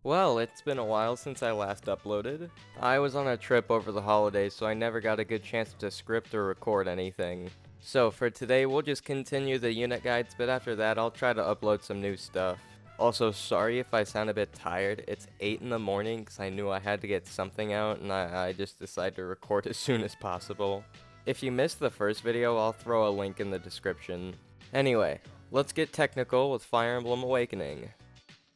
Well, it's been a while since I last uploaded. I was on a trip over the holidays, so I never got a good chance to script or record anything. So for today, we'll just continue the unit guides, but after that, I'll try to upload some new stuff. Also, sorry if I sound a bit tired. It's 8 in the morning because I knew I had to get something out, and I just decided to record as soon as possible. If you missed the first video, I'll throw a link in the description. Anyway, let's get technical with Fire Emblem Awakening.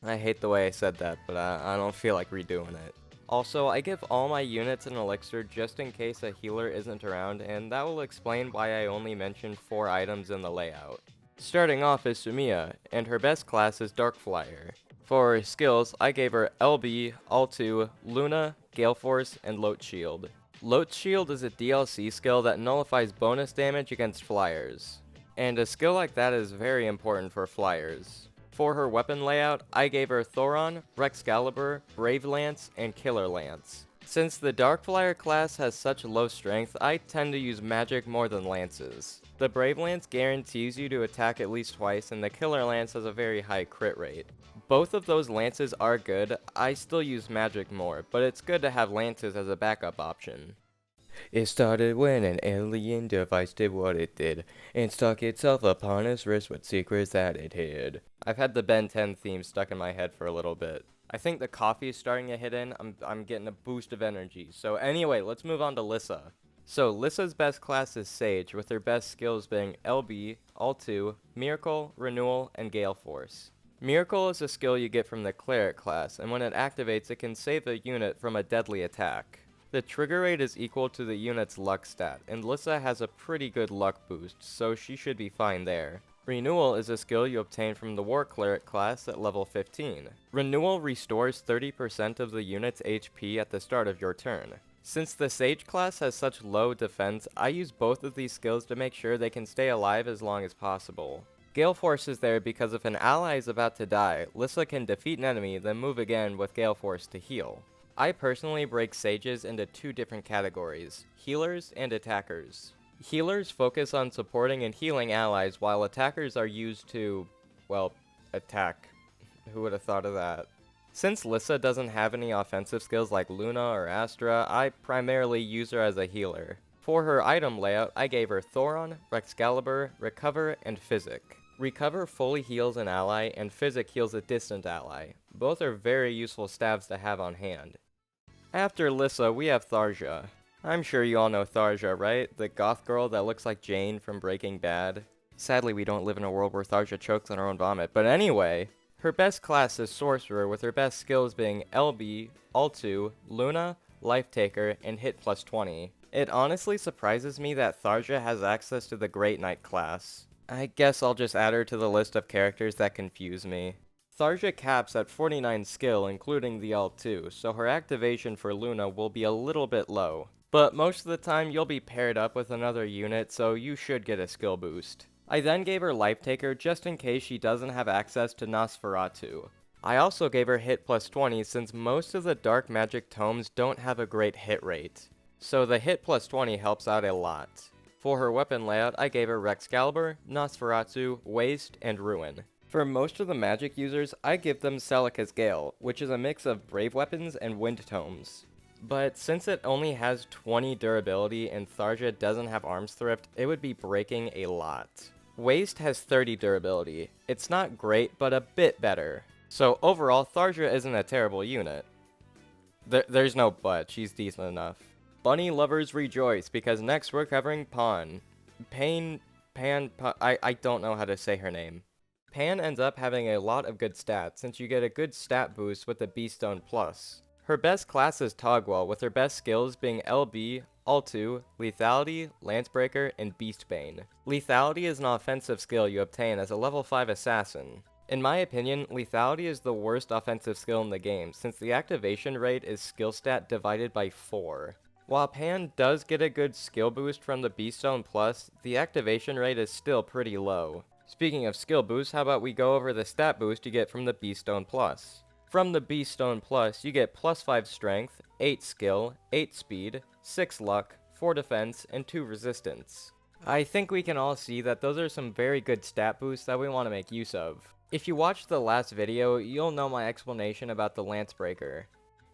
I hate the way I said that, but I don't feel like redoing it. Also, I give all my units an elixir just in case a healer isn't around, and that will explain why I only mentioned 4 items in the layout. Starting off is Sumiya, and her best class is Dark Flyer. For her skills, I gave her LB, All2, Luna, Gale Force, and Lote Shield. Lote Shield is a DLC skill that nullifies bonus damage against flyers, and a skill like that is very important for flyers. For her weapon layout, I gave her Thoron, Rexcalibur, Brave Lance, and Killer Lance. Since the Dark Flyer class has such low strength, I tend to use magic more than lances. The Brave Lance guarantees you to attack at least twice, and the Killer Lance has a very high crit rate. Both of those lances are good. I still use magic more, but it's good to have lances as a backup option. It started when an alien device did what it did, and stuck itself upon his wrist with secrets that it hid. I've had the Ben 10 theme stuck in my head for a little bit. I think the coffee is starting to hit in. I'm getting a boost of energy. So anyway, let's move on to Lissa. So Lissa's best class is Sage, with her best skills being LB, All2, Miracle, Renewal, and Gale Force. Miracle is a skill you get from the Cleric class, and when it activates, it can save a unit from a deadly attack. The trigger rate is equal to the unit's luck stat, and Lissa has a pretty good luck boost, so she should be fine there. Renewal is a skill you obtain from the War Cleric class at level 15. Renewal restores 30% of the unit's HP at the start of your turn. Since the Sage class has such low defense, I use both of these skills to make sure they can stay alive as long as possible. Gale Force is there because if an ally is about to die, Lissa can defeat an enemy, then move again with Gale Force to heal. I personally break sages into 2 different categories, healers and attackers. Healers focus on supporting and healing allies, while attackers are used to, well, attack. Who would have thought of that? Since Lissa doesn't have any offensive skills like Luna or Astra, I primarily use her as a healer. For her item layout, I gave her Thoron, Rexcalibur, Recover, and Physic. Recover fully heals an ally, and Physic heals a distant ally. Both are very useful staves to have on hand. After Lissa, we have Tharja. I'm sure you all know Tharja, right? The goth girl that looks like Jane from Breaking Bad. Sadly, we don't live in a world where Tharja chokes on her own vomit, but anyway. Her best class is Sorcerer, with her best skills being LB, All2, Luna, Life Taker, and Hit plus 20. It honestly surprises me that Tharja has access to the Great Knight class. I guess I'll just add her to the list of characters that confuse me. Tharja caps at 49 skill, including the All2, so her activation for Luna will be a little bit low. But most of the time you'll be paired up with another unit, so you should get a skill boost. I then gave her Life Taker just in case she doesn't have access to Nosferatu. I also gave her Hit plus 20 since most of the Dark Magic tomes don't have a great hit rate. So the Hit plus 20 helps out a lot. For her weapon layout, I gave her Rexcalibur, Nosferatu, Waste, and Ruin. For most of the magic users, I give them Celica's Gale, which is a mix of brave weapons and wind tomes. But since it only has 20 durability and Tharja doesn't have Arms Thrift, it would be breaking a lot. Waste has 30 durability. It's not great, but a bit better. So overall, Tharja isn't a terrible unit. There's no but, she's decent enough. Bunny lovers rejoice, because next we're covering Pan. I don't know how to say her name. Pan ends up having a lot of good stats, since you get a good stat boost with the Beaststone Plus. Her best class is Togwell, with her best skills being LB, All2, Lethality, Lancebreaker, and Beastbane. Lethality is an offensive skill you obtain as a level 5 assassin. In my opinion, Lethality is the worst offensive skill in the game, since the activation rate is skill stat divided by 4. While Pan does get a good skill boost from the Beaststone Plus, the activation rate is still pretty low. Speaking of skill boosts, how about we go over the stat boost you get from the Beaststone Plus. From the Beaststone Plus, you get plus 5 strength, 8 skill, 8 speed, 6 luck, 4 defense, and 2 resistance. I think we can all see that those are some very good stat boosts that we want to make use of. If you watched the last video, you'll know my explanation about the Lance Breaker.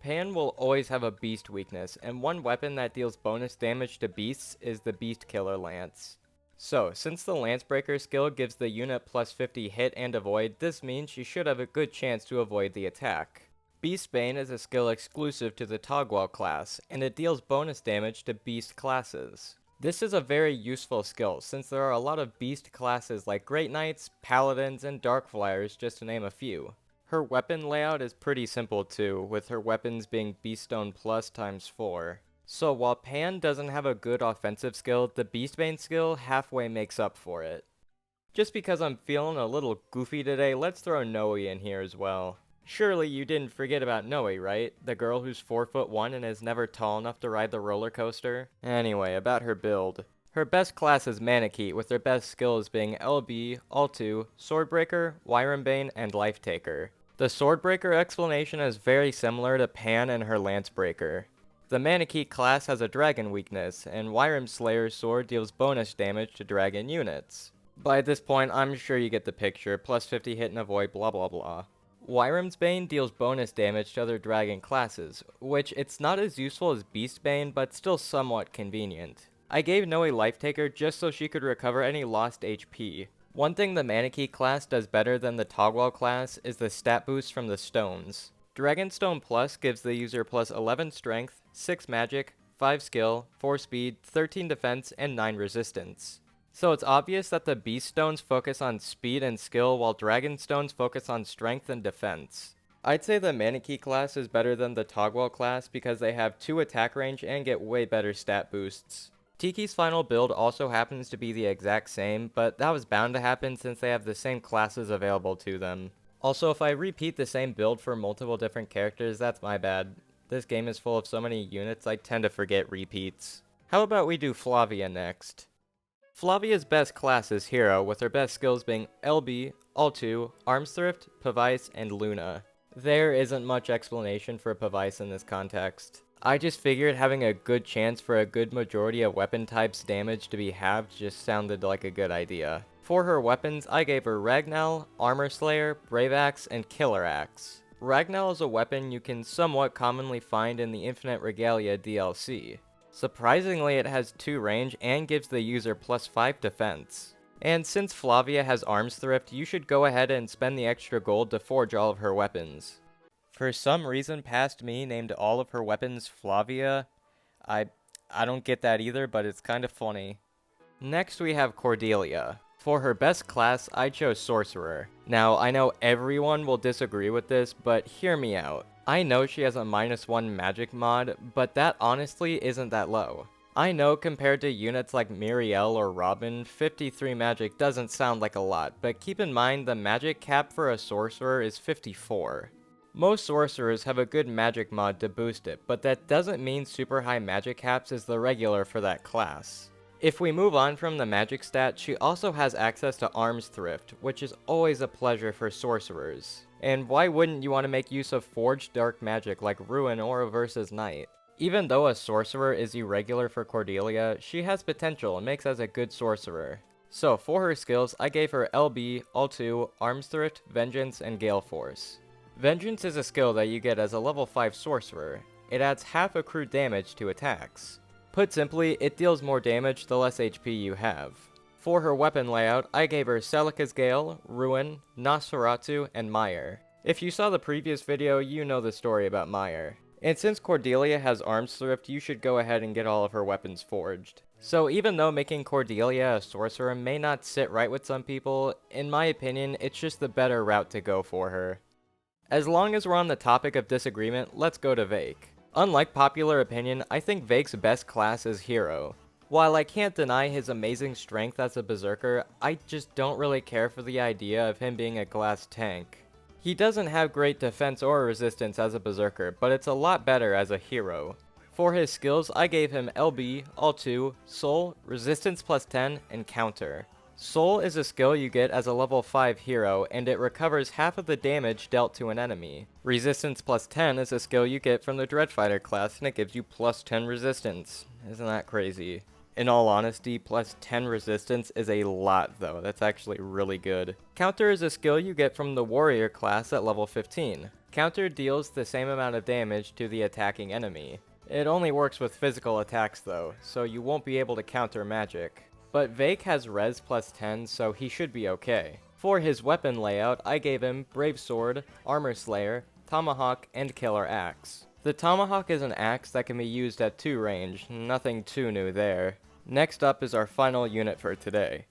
Pan will always have a beast weakness, and one weapon that deals bonus damage to beasts is the Beast Killer Lance. So, since the Lance Breaker skill gives the unit plus 50 hit and avoid, this means she should have a good chance to avoid the attack. Beastbane is a skill exclusive to the Togwell class, and it deals bonus damage to beast classes. This is a very useful skill, since there are a lot of beast classes like Great Knights, Paladins, and Darkflyers, just to name a few. Her weapon layout is pretty simple too, with her weapons being Beaststone Plus times 4. So while Pan doesn't have a good offensive skill, the Beastbane skill halfway makes up for it. Just because I'm feeling a little goofy today, let's throw Noe in here as well. Surely you didn't forget about Noe, right? The girl who's 4'1" and is never tall enough to ride the roller coaster? Anyway, about her build. Her best class is Manakete, with her best skills being LB, All-2, Swordbreaker, Wyronbane, and Life Taker. The Swordbreaker explanation is very similar to Pan and her Lance Breaker. The Manakete class has a dragon weakness, and Wyrmslayer's sword deals bonus damage to dragon units. By this point, I'm sure you get the picture, plus 50 hit and avoid, blah blah blah. Wyrmsbane deals bonus damage to other dragon classes, which it's not as useful as Beastbane, but still somewhat convenient. I gave Noe Life Taker just so she could recover any lost HP. One thing the Manakete class does better than the Togwell class is the stat boost from the stones. Dragonstone Plus gives the user plus 11 strength, 6 magic, 5 skill, 4 speed, 13 defense, and 9 resistance. So it's obvious that the Beast Stones focus on speed and skill while Dragon Stones focus on strength and defense. I'd say the Manakete class is better than the Togwell class because they have 2 attack range and get way better stat boosts. Tiki's final build also happens to be the exact same, but that was bound to happen since they have the same classes available to them. Also, if I repeat the same build for multiple different characters, that's my bad. This game is full of so many units, I tend to forget repeats. How about we do Flavia next? Flavia's best class is Hero, with her best skills being LB, All-2, Armsthrift, Pavice, and Luna. There isn't much explanation for Pavice in this context. I just figured having a good chance for a good majority of weapon types damage to be halved just sounded like a good idea. For her weapons, I gave her Ragnall, Armor Slayer, Brave Axe, and Killer Axe. Ragnall is a weapon you can somewhat commonly find in the Infinite Regalia DLC. Surprisingly, it has 2 range and gives the user plus 5 defense. And since Flavia has Armsthrift, you should go ahead and spend the extra gold to forge all of her weapons. For some reason past me named all of her weapons Flavia. I don't get that either, but it's kind of funny. Next we have Cordelia. For her best class, I chose Sorcerer. Now, I know everyone will disagree with this, but hear me out. I know she has a -1 magic mod, but that honestly isn't that low. I know compared to units like Miriel or Robin, 53 magic doesn't sound like a lot, but keep in mind the magic cap for a sorcerer is 54. Most sorcerers have a good magic mod to boost it, but that doesn't mean super high magic caps is the regular for that class. If we move on from the magic stat, she also has access to Armsthrift, which is always a pleasure for sorcerers. And why wouldn't you want to make use of forged dark magic like Ruin or a Versus Knight? Even though a sorcerer is irregular for Cordelia, she has potential and makes as a good sorcerer. So for her skills, I gave her LB, All-2, Armsthrift, Vengeance, and Gale Force. Vengeance is a skill that you get as a level 5 sorcerer. It adds half accrued damage to attacks. Put simply, it deals more damage the less HP you have. For her weapon layout, I gave her Celica's Gale, Ruin, Nosferatu, and Meyer. If you saw the previous video, you know the story about Meyer. And since Cordelia has Armsthrift, you should go ahead and get all of her weapons forged. So even though making Cordelia a sorcerer may not sit right with some people, in my opinion, it's just the better route to go for her. As long as we're on the topic of disagreement, let's go to Vake. Unlike popular opinion, I think Vake's best class is Hero. While I can't deny his amazing strength as a berserker, I just don't really care for the idea of him being a glass tank. He doesn't have great defense or resistance as a berserker, but it's a lot better as a hero. For his skills, I gave him LB, All-2, Soul, Resistance plus 10, and Counter. Soul is a skill you get as a level 5 hero, and it recovers half of the damage dealt to an enemy. Resistance plus 10 is a skill you get from the Dreadfighter class, and it gives you plus 10 resistance. Isn't that crazy? In all honesty, plus 10 resistance is a lot though, that's actually really good. Counter is a skill you get from the warrior class at level 15. Counter deals the same amount of damage to the attacking enemy. It only works with physical attacks though, so you won't be able to counter magic. But Vake has res plus 10, so he should be okay. For his weapon layout, I gave him Brave Sword, Armor Slayer, Tomahawk, and Killer Axe. The Tomahawk is an axe that can be used at 2 range, nothing too new there. Next up is our final unit for today.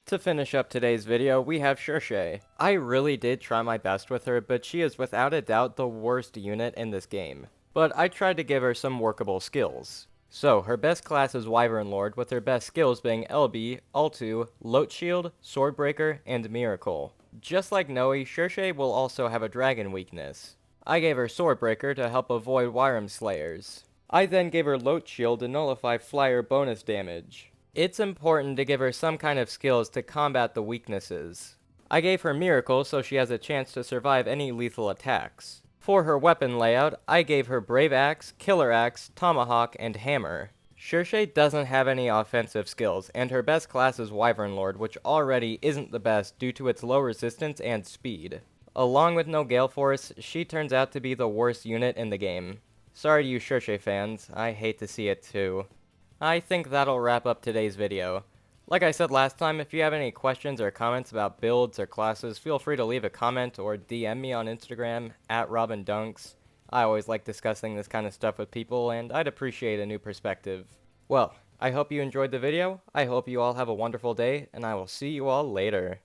To finish up today's video, we have Shershay. I really did try my best with her, but she is without a doubt the worst unit in this game. But I tried to give her some workable skills. So, her best class is Wyvern Lord, with her best skills being LB, Altu, Lote Shield, Swordbreaker, and Miracle. Just like Noe, Shershay will also have a dragon weakness. I gave her Swordbreaker to help avoid Wyrm Slayers. I then gave her Lote Shield to nullify flyer bonus damage. It's important to give her some kind of skills to combat the weaknesses. I gave her Miracle so she has a chance to survive any lethal attacks. For her weapon layout, I gave her Brave Axe, Killer Axe, Tomahawk, and Hammer. Shershay doesn't have any offensive skills, and her best class is Wyvern Lord, which already isn't the best due to its low resistance and speed. Along with no Gale Force, she turns out to be the worst unit in the game. Sorry to you Shershay fans, I hate to see it too. I think that'll wrap up today's video. Like I said last time, if you have any questions or comments about builds or classes, feel free to leave a comment or DM me on Instagram, @RobinDunks. I always like discussing this kind of stuff with people, and I'd appreciate a new perspective. Well, I hope you enjoyed the video, I hope you all have a wonderful day, and I will see you all later.